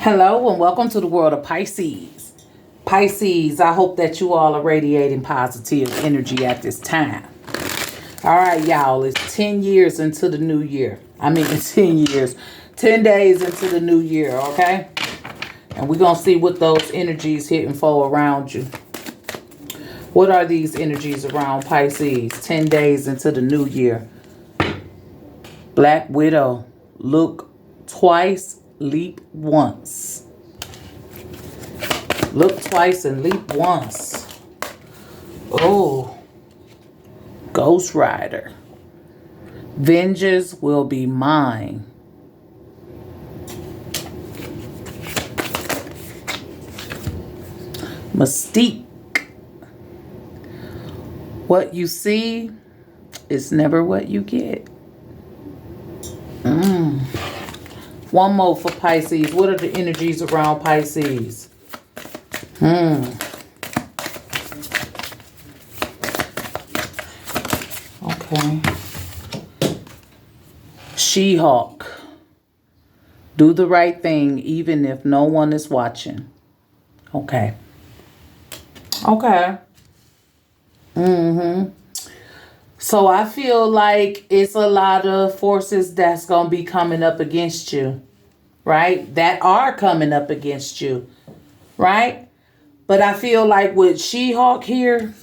Hello and welcome to the world of Pisces. Pisces, I hope that you all are radiating positive energy at this time. All right, y'all, it's 10 years into the new year. 10 years, 10 days into the new year, okay? And we're going to see what those energies hitting for around you. What are these energies around Pisces? 10 days into the new year. Black Widow, look twice, leap once. Look twice and leap once. Oh, Ghost Rider. Vengeance will be mine. Mystique. What you see is never what you get. One more for Pisces. What are the energies around Pisces? Okay. She-Hulk. Do the right thing even if no one is watching. Okay. Okay. So I feel like it's a lot of forces that's going to be coming up against you, right? That are coming up against you, right? But I feel like with She-Hulk here,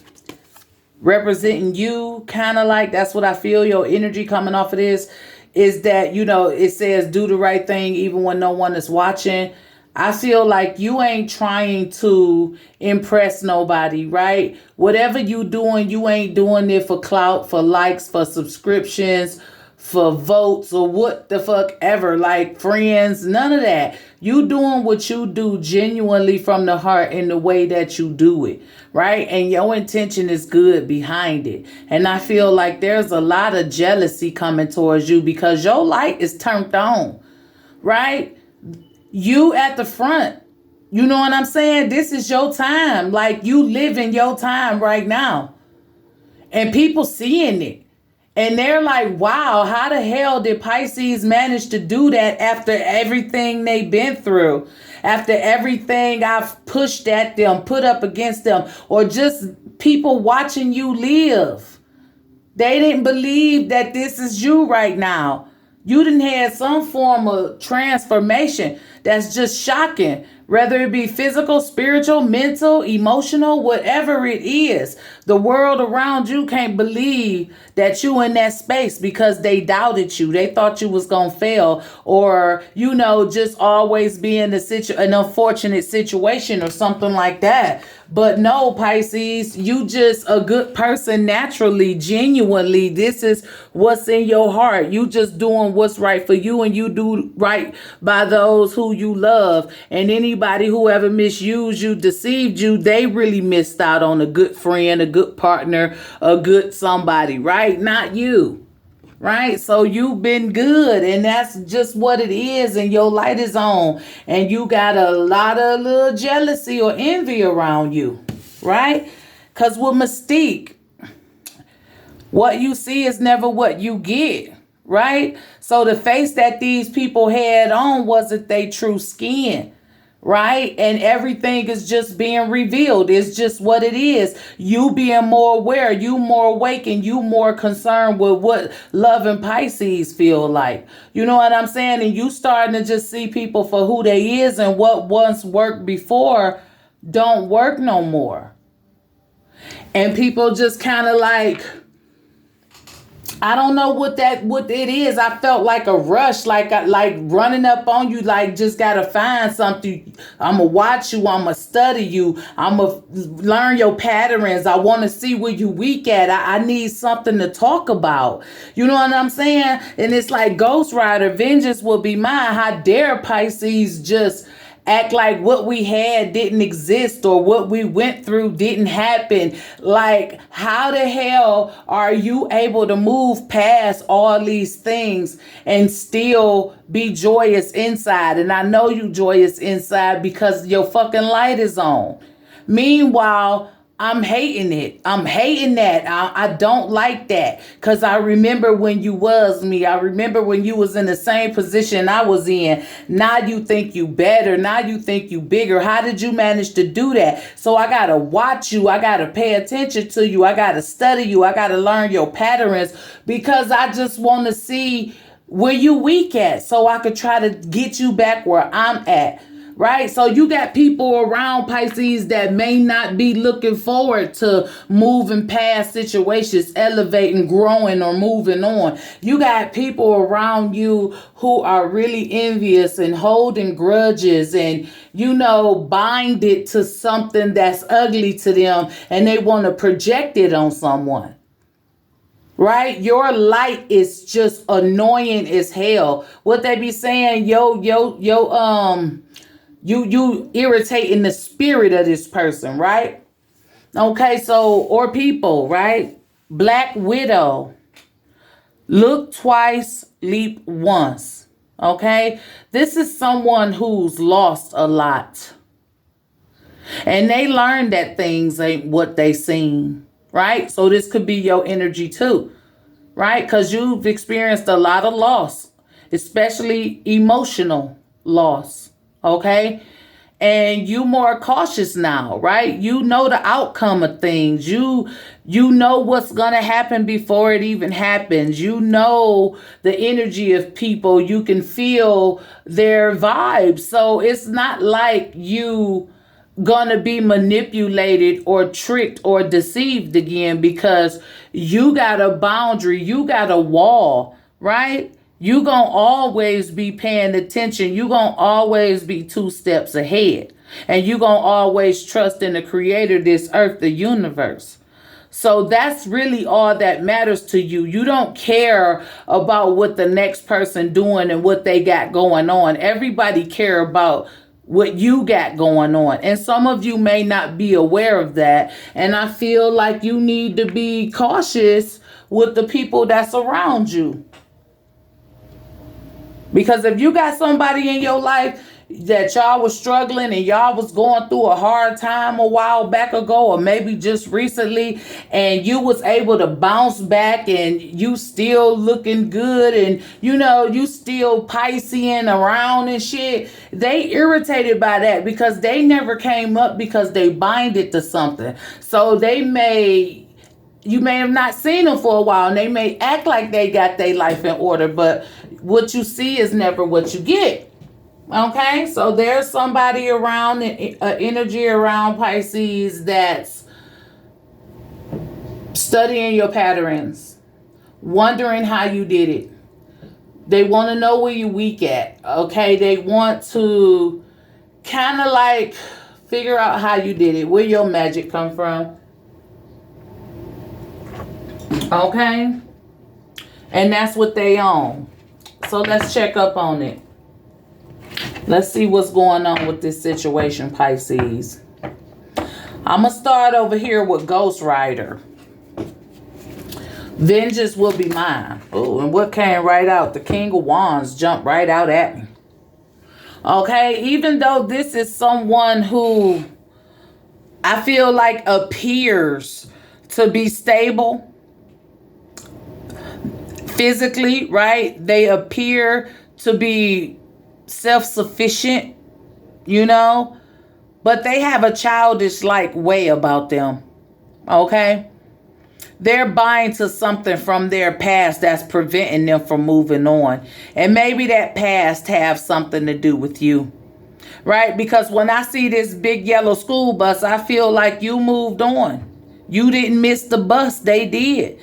representing you, kind of like, that's what I feel, your energy coming off of this, is that, you know, it says do the right thing even when no one is watching. I feel like you ain't trying to impress nobody, right? Whatever you doing, you ain't doing it for clout, for likes, for subscriptions, for votes, or what the fuck ever, like friends, none of that. You doing what you do genuinely from the heart in the way that you do it, right? And your intention is good behind it. And I feel like there's a lot of jealousy coming towards you because your light is turned on, right? You at the front. You know what I'm saying? This is your time. Like, you living your time right now. And people seeing it. And they're like, wow, how the hell did Pisces manage to do that after everything they've been through? After everything I've pushed at them, put up against them, or just people watching you live. They didn't believe that this is you right now. You done had some form of transformation that's just shocking, whether it be physical, spiritual, mental, emotional, whatever it is. The world around you can't believe that you in that space because they doubted you. They thought you was going to fail, or, you know, just always be in an unfortunate situation or something like that. But no, Pisces, you just a good person naturally, genuinely. This is what's in your heart. You just doing what's right for you, and you do right by those who you love. And anybody who ever misused you, deceived you, they really missed out on a good friend, a good partner, a good somebody, right? Not you. Right? So you've been good, and that's just what it is, and your light is on, and you got a lot of little jealousy or envy around you, right? Because with Mystique, what you see is never what you get, right? So the face that these people had on wasn't their true skin, right? And everything is just being revealed. It's just what it is. You being more aware, you more awake, and you more concerned with what love and Pisces feel like. You know what I'm saying? And you starting to just see people for who they is, and what once worked before don't work no more. And people just kind of like, I don't know what it is. I felt like a rush, like running up on you, like just gotta find something. I'ma watch you. I'ma study you. I'ma learn your patterns. I want to see where you weak at. I need something to talk about. You know what I'm saying? And it's like Ghost Rider, vengeance will be mine. How dare Pisces just act like what we had didn't exist, or what we went through didn't happen. Like, how the hell are you able to move past all these things and still be joyous inside? And I know you joyous inside because your fucking light is on. Meanwhile, I'm hating it. I'm hating that. I don't like that. Cause I remember when you was me. I remember when you was in the same position I was in. Now you think you better. Now you think you bigger. How did you manage to do that? So I gotta watch you. I gotta pay attention to you. I gotta study you. I gotta learn your patterns because I just want to see where you weak at so I could try to get you back where I'm at. Right? So you got people around Pisces that may not be looking forward to moving past situations, elevating, growing, or moving on. You got people around you who are really envious and holding grudges and, bind it to something that's ugly to them and they want to project it on someone. Right? Your light is just annoying as hell. What they be saying, you irritating the spirit of this person, right? Okay, so, or people, right? Black widow. Look twice, leap once. Okay? This is someone who's lost a lot. And they learned that things ain't what they seem, right? So this could be your energy too, right? Because you've experienced a lot of loss, especially emotional loss. Okay. And you more cautious now, right? You know the outcome of things. You know what's going to happen before it even happens. You know the energy of people. You can feel their vibes. So it's not like you gonna be manipulated or tricked or deceived again because you got a boundary. You got a wall, right? You gonna always be paying attention. You gonna always be 2 steps ahead. And you gonna always trust in the creator, this earth, the universe. So that's really all that matters to you. You don't care about what the next person doing and what they got going on. Everybody care about what you got going on. And some of you may not be aware of that. And I feel like you need to be cautious with the people that's around you. Because if you got somebody in your life that y'all was struggling and y'all was going through a hard time a while back ago or maybe just recently and you was able to bounce back and you still looking good and you still Piscean around and shit, they irritated by that because they never came up because they binded to something. So you may have not seen them for a while and they may act like they got their life in order, but what you see is never what you get. Okay, so there's somebody around, energy around Pisces that's studying your patterns, wondering how you did it. They want to know where you weak at. Okay, they want to kind of like figure out how you did it, where your magic come from. Okay, and that's what they own. So let's check up on it. Let's see what's going on with this situation, Pisces. I'm going to start over here with Ghost Rider. Vengeance will be mine. Oh, and what came right out? The King of Wands jumped right out at me. Okay, even though this is someone who I feel like appears to be stable physically, right? They appear to be self-sufficient, but they have a childish like way about them. Okay, they're buying to something from their past that's preventing them from moving on, and maybe that past have something to do with you, right? Because when I see this big yellow school bus, I feel like you moved on. You didn't miss the bus, they did.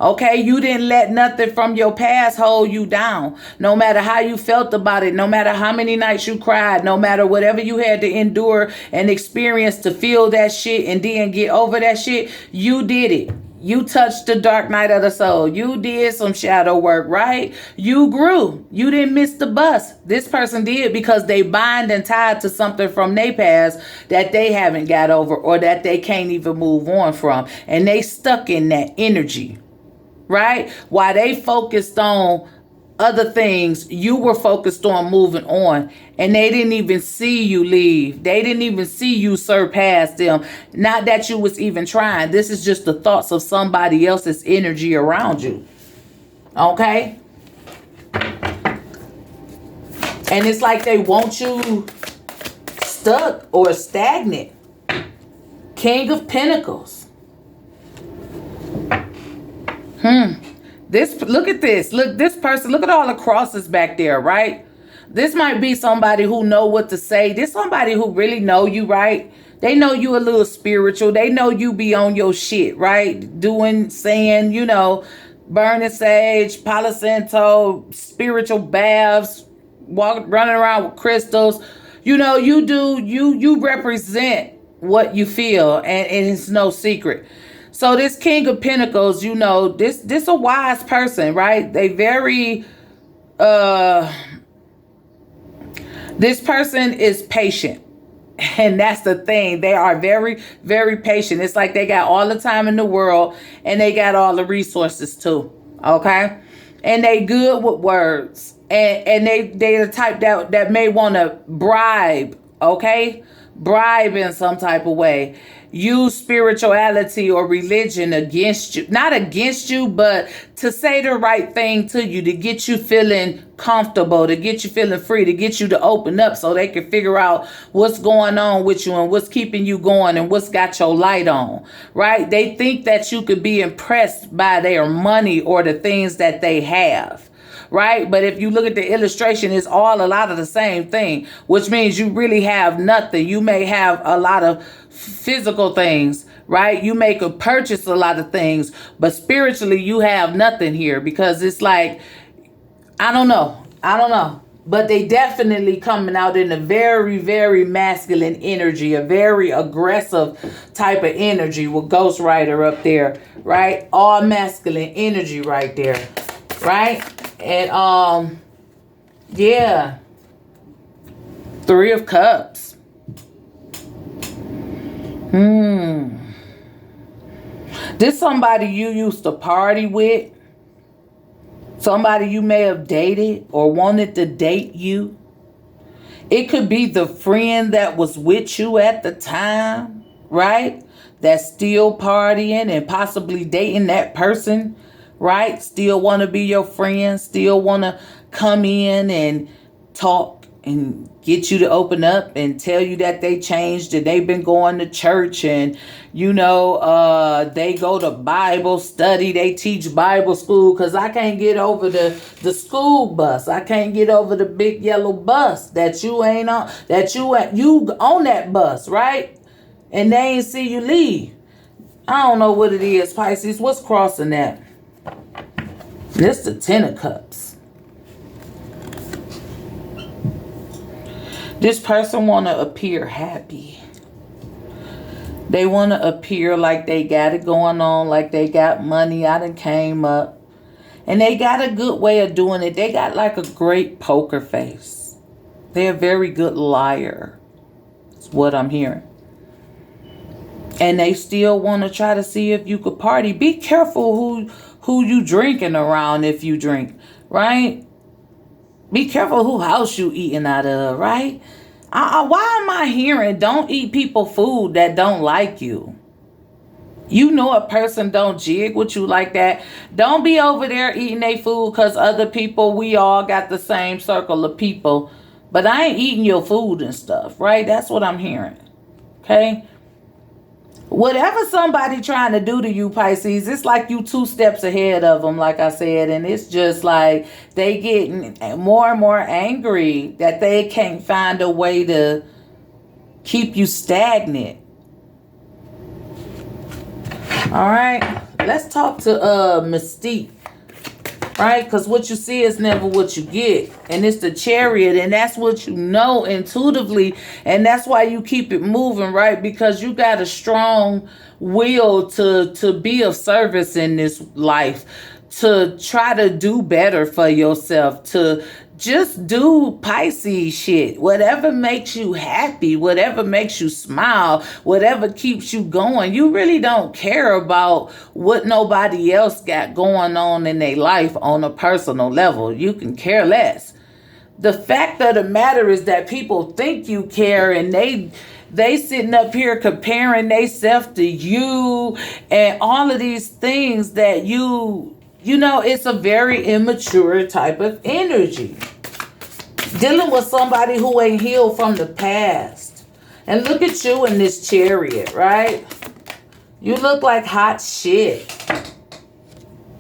Okay, you didn't let nothing from your past hold you down. No matter how you felt about it, no matter how many nights you cried, no matter whatever you had to endure and experience to feel that shit and then get over that shit, you did it. You touched the dark night of the soul. You did some shadow work, right? You grew. You didn't miss the bus. This person did because they bind and tied to something from their past that they haven't got over or that they can't even move on from. And they stuck in that energy. Right? While they focused on other things. You were focused on moving on, and they didn't even see you leave. They didn't even see you surpass them. Not that you was even trying. This is just the thoughts of somebody else's energy around you. Okay? And it's like they want you stuck or stagnant. King of Pentacles. Look at this. Look, this person, look at all the crosses back there, right? This might be somebody who know what to say. This somebody who really know you, right? They know you a little spiritual. They know you be on your shit, right? Doing, saying, you know, burning sage, Palo Santo, spiritual baths, running around with crystals. You know, you represent what you feel, and it's no secret. So this King of Pentacles, you know, this a wise person, right? They very, this person is patient. And that's the thing. They are very, very patient. It's like they got all the time in the world, and they got all the resources too. Okay? And they good with words. And they the type that may want to bribe, okay? Bribe in some type of way. Use spirituality or religion against you. Not against you, but to say the right thing to you, to get you feeling comfortable, to get you feeling free, to get you to open up so they can figure out what's going on with you and what's keeping you going and what's got your light on, right? They think that you could be impressed by their money or the things that they have. Right? But if you look at the illustration, it's all a lot of the same thing, which means you really have nothing. You may have a lot of physical things, right? You may could purchase a lot of things, but spiritually you have nothing here, because it's like, I don't know. But they definitely coming out in a very, very masculine energy, a very aggressive type of energy with Ghost Rider up there, right? All masculine energy right there, right? And yeah, 3 of Cups. This somebody you used to party with, somebody you may have dated or wanted to date you. It could be the friend that was with you at the time, right? That's still partying and possibly dating that person. Right? Still want to be your friend. Still want to come in and talk and get you to open up and tell you that they changed and they've been going to church and, you know, they go to Bible study. They teach Bible school, because I can't get over the school bus. I can't get over the big yellow bus that you ain't on, that you on that bus, right? And they ain't see you leave. I don't know what it is, Pisces. What's crossing that? This the 10 of Cups. This person want to appear happy. They want to appear like they got it going on, like they got money. I done came up. And they got a good way of doing it. They got like a great poker face. They're a very good liar. That's what I'm hearing. And they still want to try to see if you could party. Be careful who you drinking around if you drink, right? Be careful who house you eating out of, right? Why am I hearing don't eat people food that don't like you? You know a person don't jig with you like that. Don't be over there eating their food because other people, we all got the same circle of people. But I ain't eating your food and stuff, right? That's what I'm hearing, okay? Whatever somebody trying to do to you, Pisces, it's like you 2 steps ahead of them, like I said. And it's just like they getting more and more angry that they can't find a way to keep you stagnant. All right. Let's talk to Mystique. Right? Because what you see is never what you get. And it's the Chariot. And that's what you know intuitively. And that's why you keep it moving, right? Because you got a strong will to be of service in this life. To try to do better for yourself. To just do Pisces shit. Whatever makes you happy, whatever makes you smile, whatever keeps you going. You really don't care about what nobody else got going on in their life on a personal level. You can care less. The fact of the matter is that people think you care, and they sitting up here comparing themselves to you and all of these things that you know, it's a very immature type of energy. Dealing with somebody who ain't healed from the past. And look at you in this Chariot, right? You look like hot shit.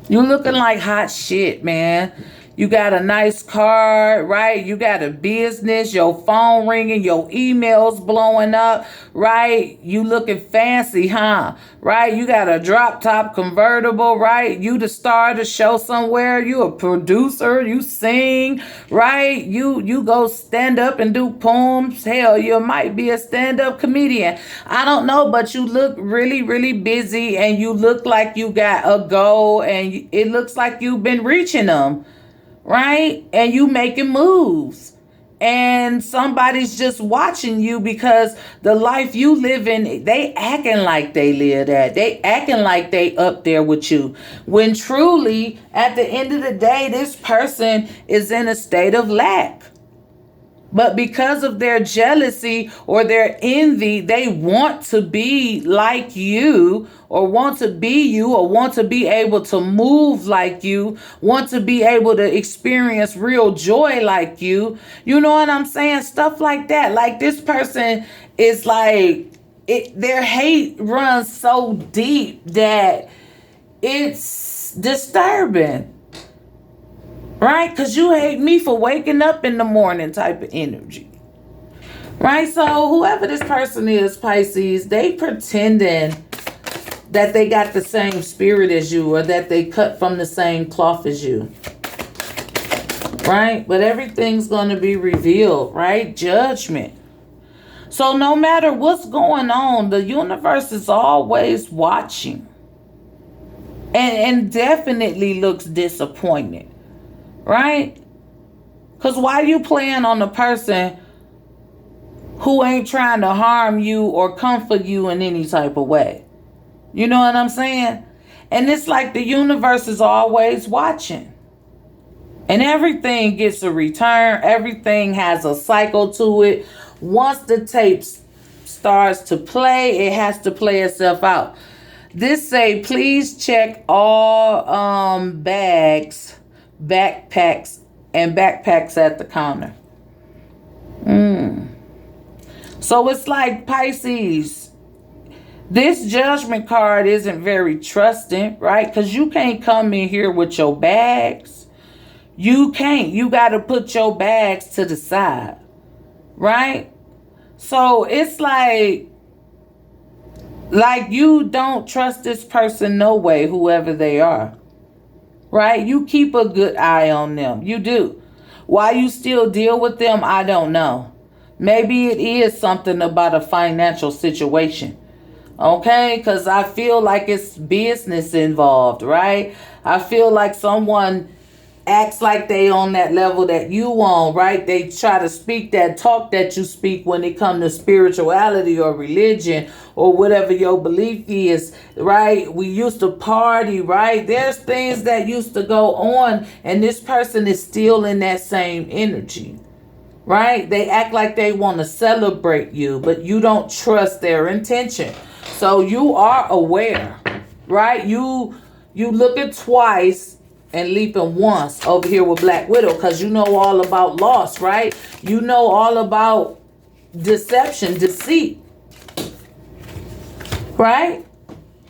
You looking like hot shit, man. You got a nice car, right? You got a business, your phone ringing, your emails blowing up, right? You looking fancy, huh? Right? You got a drop top convertible, right? You the star of the show somewhere. You a producer, you sing, right? You go stand up and do poems. Hell, you might be a stand-up comedian. I don't know, but you look really, really busy, and you look like you got a goal, and it looks like you've been reaching them. Right? And you making moves. And somebody's just watching you because the life you live in, they acting like they live that. They acting like they up there with you. When truly, at the end of the day, this person is in a state of lack. But because of their jealousy or their envy, they want to be like you, or want to be you, or want to be able to move like you, want to be able to experience real joy like you. You know what I'm saying? Stuff like that. Like, this person is like, their hate runs so deep that it's disturbing. Right? Because you hate me for waking up in the morning type of energy. Right? So whoever this person is, Pisces, they pretending that they got the same spirit as you, or that they cut from the same cloth as you. Right? But everything's going to be revealed. Right? Judgment. So no matter what's going on, the universe is always watching. And definitely looks disappointed. Right? Because why you playing on the person who ain't trying to harm you or comfort you in any type of way? You know what I'm saying? And it's like the universe is always watching. And everything gets a return. Everything has a cycle to it. Once the tape starts to play, it has to play itself out. This say, please check all backpacks at the counter. So it's like, Pisces, this judgment card isn't very trusting, right? Because you can't come in here with your bags. You can't. You got to put your bags to the side, right? So it's like you don't trust this person no way, whoever they are. Right? You keep a good eye on them. You do. Why you still deal with them, I don't know. Maybe it is something about a financial situation. Okay? Because I feel like it's business involved, right? I feel like someone acts like they on that level that you on, right? They try to speak that talk that you speak when it comes to spirituality or religion or whatever your belief is, right? We used to party, right? There's things that used to go on, and this person is still in that same energy, right? They act like they want to celebrate you, but you don't trust their intention. So you are aware, right? You looking twice and leaping once over here with Black Widow, because you know all about loss, right? You know all about deception, deceit, right?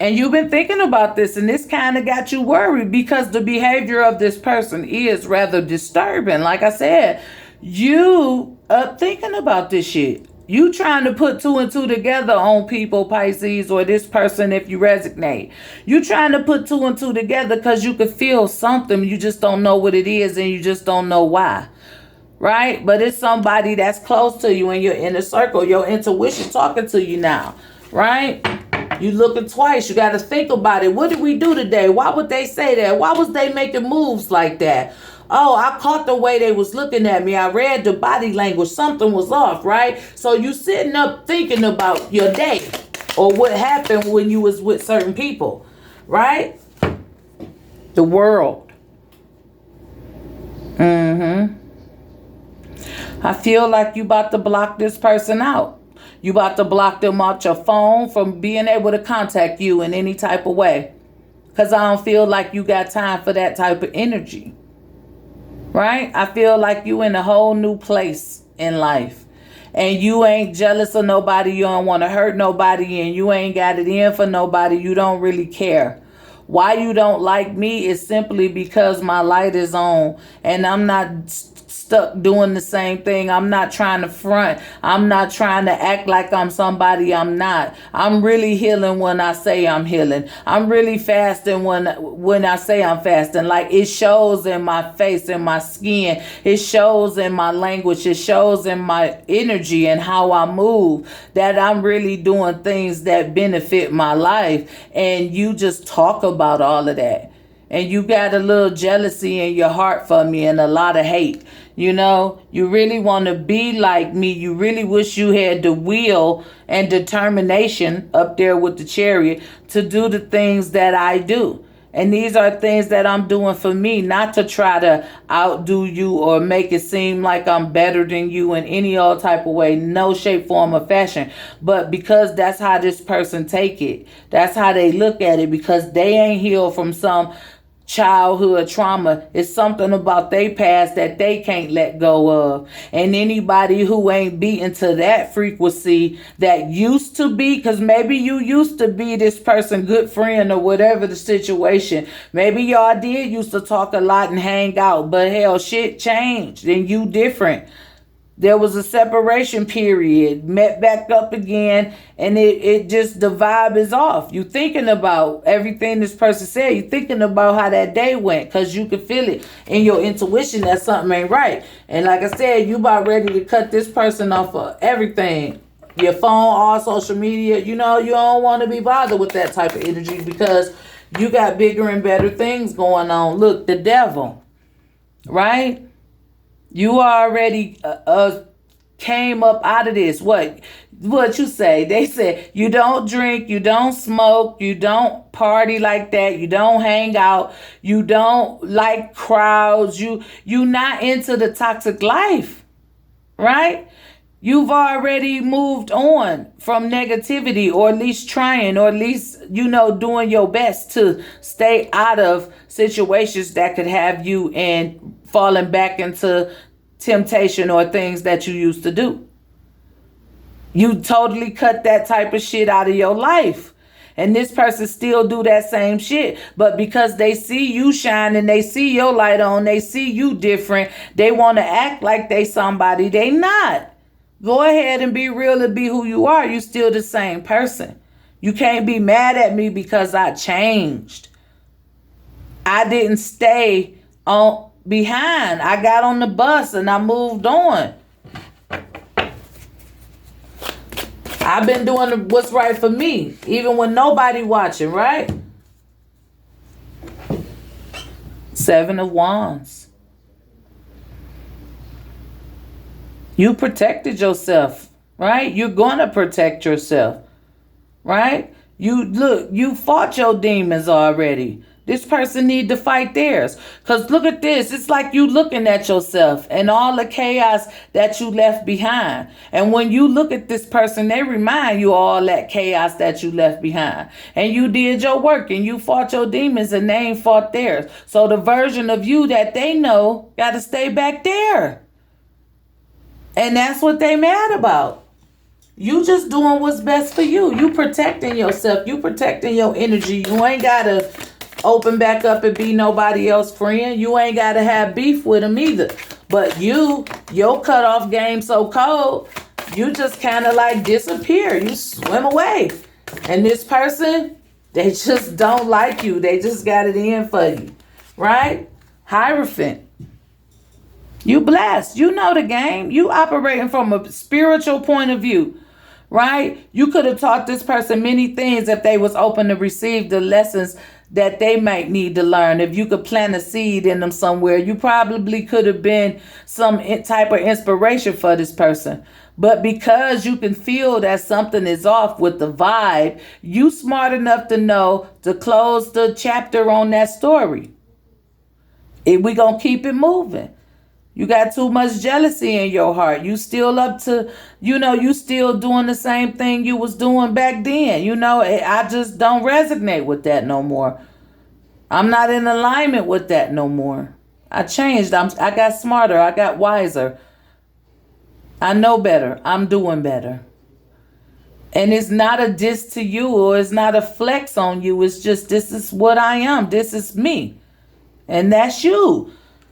And you've been thinking about this, and this kind of got you worried because the behavior of this person is rather disturbing. Like I said, you up thinking about this shit. You trying to put two and two together on people, Pisces, or this person if you resonate. You trying to put two and two together because you could feel something. You just don't know what it is, and you just don't know why. Right? But it's somebody that's close to you in your inner circle. Your intuition talking to you now. Right? You looking twice. You got to think about it. What did we do today? Why would they say that? Why was they making moves like that? Oh, I caught the way they was looking at me. I read the body language. Something was off, right? So you sitting up thinking about your day or what happened when you was with certain people, right? The world. I feel like you about to block this person out. You about to block them out your phone from being able to contact you in any type of way. Because I don't feel like you got time for that type of energy. Right? I feel like you in a whole new place in life. And you ain't jealous of nobody. You don't want to hurt nobody. And you ain't got it in for nobody. You don't really care. Why you don't like me is simply because my light is on. And I'm not stuck doing the same thing. I'm not trying to front. I'm not trying to act like I'm somebody I'm not. I'm really healing when I say I'm healing. I'm really fasting when I say I'm fasting. Like, it shows in my face, in my skin. It shows in my language. It shows in my energy and how I move that I'm really doing things that benefit my life. And you just talk about all of that. And you got a little jealousy in your heart for me and a lot of hate. You know, you really want to be like me. You really wish you had the will and determination up there with the Chariot to do the things that I do. And these are things that I'm doing for me, not to try to outdo you or make it seem like I'm better than you in any old type of way, no shape, form, or fashion. But because that's how this person take it. That's how they look at it, because they ain't healed from some childhood trauma. Is something about their past that they can't let go of. And anybody who ain't beaten to that frequency that used to be, because maybe you used to be this person good friend or whatever the situation. Maybe y'all did used to talk a lot and hang out, but hell, shit changed and you different. There was a separation period, met back up again, and it just, the vibe is off. You thinking about everything this person said. You thinking about how that day went, because you can feel it in your intuition that something ain't right. And like I said, you about ready to cut this person off of everything. Your phone, all social media. You know, you don't want to be bothered with that type of energy because you got bigger and better things going on. Look, the devil, right? You already came up out of this. What you say? They said you don't drink, you don't smoke, you don't party like that, you don't hang out, you don't like crowds, you not into the toxic life, right? You've already moved on from negativity, or at least trying, or at least, doing your best to stay out of situations that could have you in falling back into temptation or things that you used to do. You totally cut that type of shit out of your life. And this person still do that same shit. But because they see you shine and they see your light on, they see you different, they want to act like they somebody they not. Go ahead and be real and be who you are. You still the same person. You can't be mad at me because I changed. I didn't stay on behind. I got on the bus and I moved on. I've been doing what's right for me, even when nobody watching, right? 7 of Wands. You protected yourself, right? You're going to protect yourself, right? You fought your demons already. This person need to fight theirs. Because look at this. It's like you looking at yourself and all the chaos that you left behind. And when you look at this person, they remind you all that chaos that you left behind. And you did your work and you fought your demons and they ain't fought theirs. So the version of you that they know got to stay back there. And that's what they mad about. You just doing what's best for you. You protecting yourself. You protecting your energy. You ain't got to open back up and be nobody else's friend. You ain't got to have beef with them either. But your cutoff game so cold, you just kind of like disappear. You swim away. And this person, they just don't like you. They just got it in for you. Right? Hierophant. You blessed. You know the game. You operating from a spiritual point of view. Right? You could have taught this person many things if they was open to receive the lessons that they might need to learn. If you could plant a seed in them somewhere, you probably could have been some type of inspiration for this person. But because you can feel that something is off with the vibe, you smart enough to know to close the chapter on that story. We gonna keep it moving. You got too much jealousy in your heart. You still up to, you still doing the same thing you was doing back then. I just don't resonate with that no more. I'm not in alignment with that no more. I changed. I got smarter. I got wiser. I know better. I'm doing better. And it's not a diss to you, or it's not a flex on you. It's just, this is what I am. This is me. And that's you.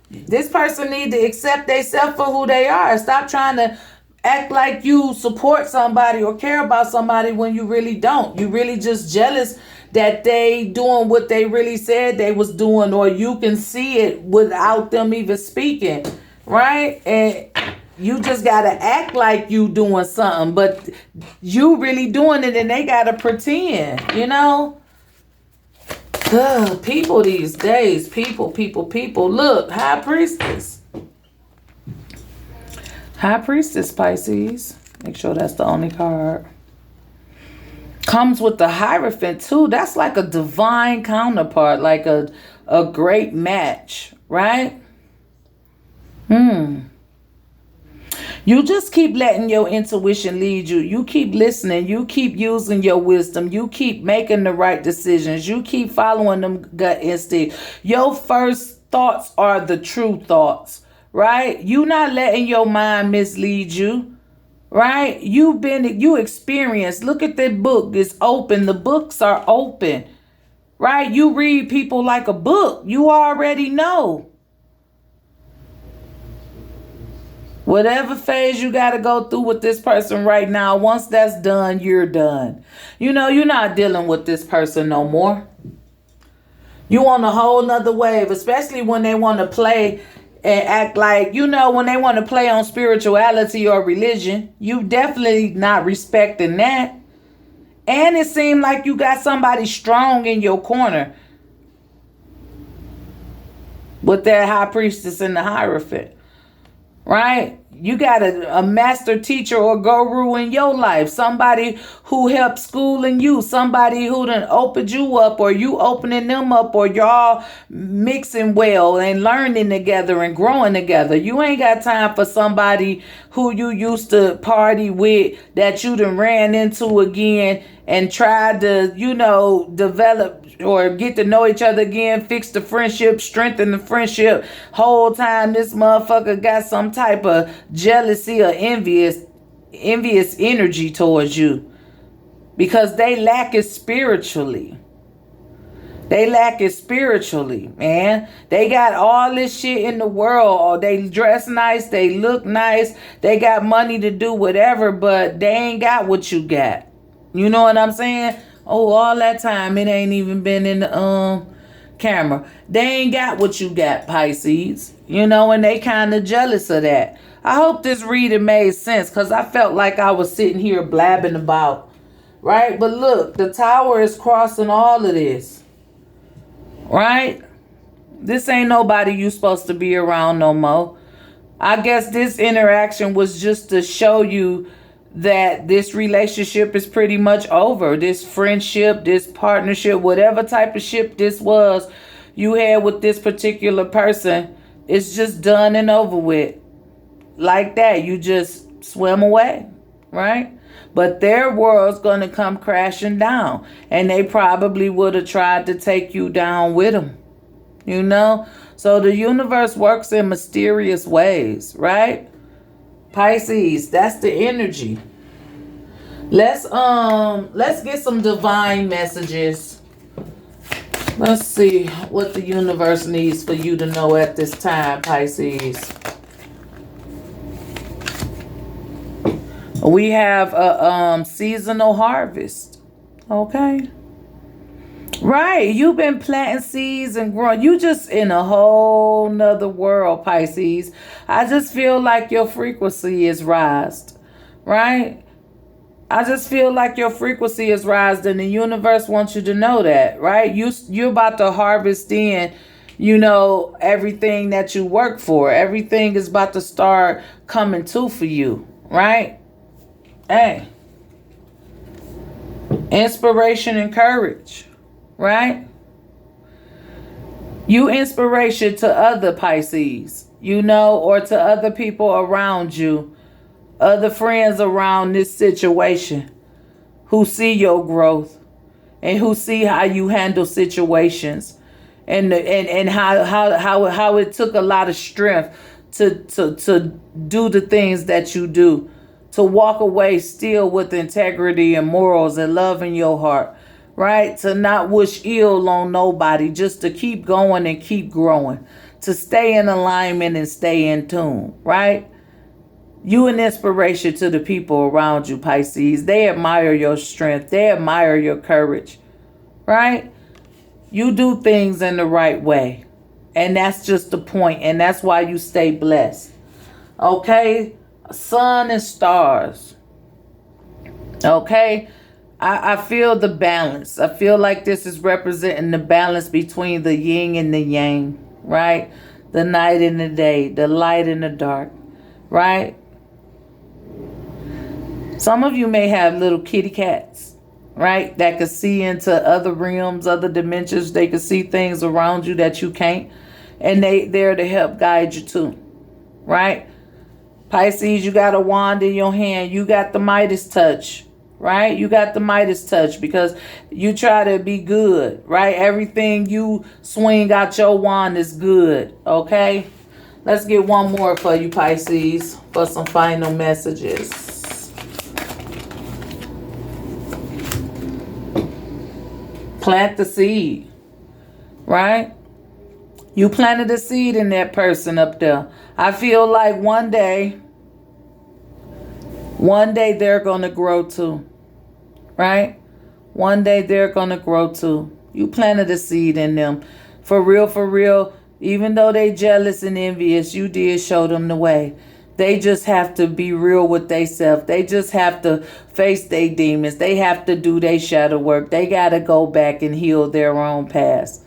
This person need to accept themselves for who they are. Stop trying to act like you support somebody or care about somebody when you really don't. You really just jealous that they doing what they really said they was doing, or you can see it without them even speaking, right? And you just gotta act like you doing something, but you really doing it, and they gotta pretend, People these days, people. Look, High Priestess. High Priestess, Pisces. Make sure that's the only card. Comes with the Hierophant too. That's like a divine counterpart, like a great match, right? You just keep letting your intuition lead you. You keep listening. You keep using your wisdom. You keep making the right decisions. You keep following them gut instinct. Your first thoughts are the true thoughts, right? You not letting your mind mislead you, right? You experienced. Look at that book. It's open. The books are open, right? You read people like a book. You already know. Whatever phase you got to go through with this person right now, once that's done, you're done. You're not dealing with this person no more. You on a whole nother wave, especially when they want to play and act like, when they want to play on spirituality or religion. You definitely not respecting that. And it seemed like you got somebody strong in your corner with that High Priestess and the Hierophant. Right? You got a master teacher or guru in your life. Somebody who helped schooling you. Somebody who done opened you up, or you opening them up, or y'all mixing well and learning together and growing together. You ain't got time for somebody who you used to party with that you done ran into again and tried to, develop or get to know each other again, fix the friendship, strengthen the friendship. Whole time this motherfucker got some type of jealousy or envious energy towards you, because they lack it spiritually. Man. They got all this shit in the world. They dress nice, they look nice, they got money to do whatever, but they ain't got what you got. You know what I'm saying? Oh, all that time, it ain't even been in the camera. They ain't got what you got, Pisces. And they kind of jealous of that. I hope this reading made sense, because I felt like I was sitting here blabbing about, right? But look, the Tower is crossing all of this, right? This ain't nobody you supposed to be around no more. I guess this interaction was just to show you that this relationship is pretty much over. This friendship, this partnership, whatever type of ship this was you had with this particular person, it's just done and over with. Like that, you just swim away, right? But their world's going to come crashing down, and they probably would have tried to take you down with them, So the universe works in mysterious ways, right? Pisces, that's the energy. Let's get some divine messages. Let's see what the universe needs for you to know at this time, Pisces. We have a seasonal harvest. Okay. Right. You've been planting seeds and growing. You just in a whole nother world, Pisces. I just feel like your frequency is raised. Right? I just feel like your frequency is rising, and the universe wants you to know that, right? You're about to harvest in, everything that you work for. Everything is about to start coming to for you, right? Hey, inspiration and courage, right? You inspiration to other Pisces, or to other people around you, other friends around this situation who see your growth and who see how you handle situations, and how it took a lot of strength to do the things that you do, to walk away still with integrity and morals and love in your heart, right? To not wish ill on nobody, just to keep going and keep growing, to stay in alignment and stay in tune, right? You an inspiration to the people around you, Pisces. They admire your strength. They admire your courage, right? You do things in the right way. And that's just the point. And that's why you stay blessed. Okay? Sun and stars. Okay? I feel the balance. I feel like this is representing the balance between the yin and the yang, right? The night and the day, the light and the dark, right? Some of you may have little kitty cats, right? That could see into other realms, other dimensions. They could see things around you that you can't. And they're there to help guide you too, right? Pisces, you got a wand in your hand. You got the Midas touch, right? You got the Midas touch because you try to be good, right? Everything you swing out your wand is good, okay? Let's get one more for you, Pisces, for some final messages. Plant the seed, right? You planted a seed in that person up there. I feel like one day they're going to grow too, right? One day they're going to grow too. You planted a seed in them. For real, even though they jealous and envious, you did show them the way. They just have to be real with themselves. They just have to face their demons. They have to do their shadow work. They got to go back and heal their own past.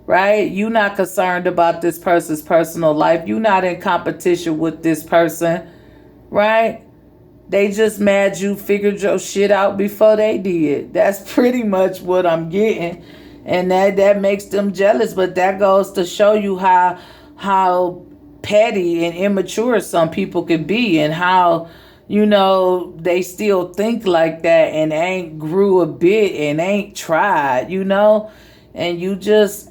Right? You're not concerned about this person's personal life. You're not in competition with this person. Right? They just mad you figured your shit out before they did. That's pretty much what I'm getting. And that makes them jealous. But that goes to show you how petty and immature some people could be, and how they still think like that and ain't grew a bit and ain't tried, and you just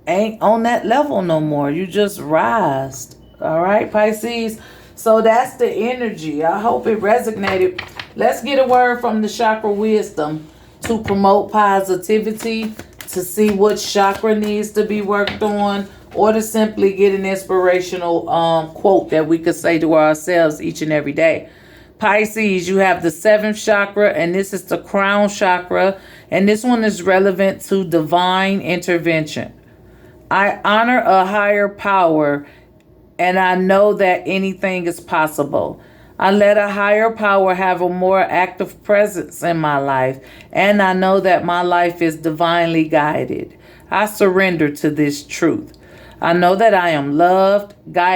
ain't on that level no more. You just rised. All right, Pisces. So that's the energy. I hope it resonated. Let's get a word from the chakra wisdom to promote positivity, to see what chakra needs to be worked on, or to simply get an inspirational quote that we could say to ourselves each and every day. Pisces, you have the 7th chakra, and this is the crown chakra, and this one is relevant to divine intervention. I honor a higher power, and I know that anything is possible. I let a higher power have a more active presence in my life, and I know that my life is divinely guided. I surrender to this truth. I know that I am loved, guided,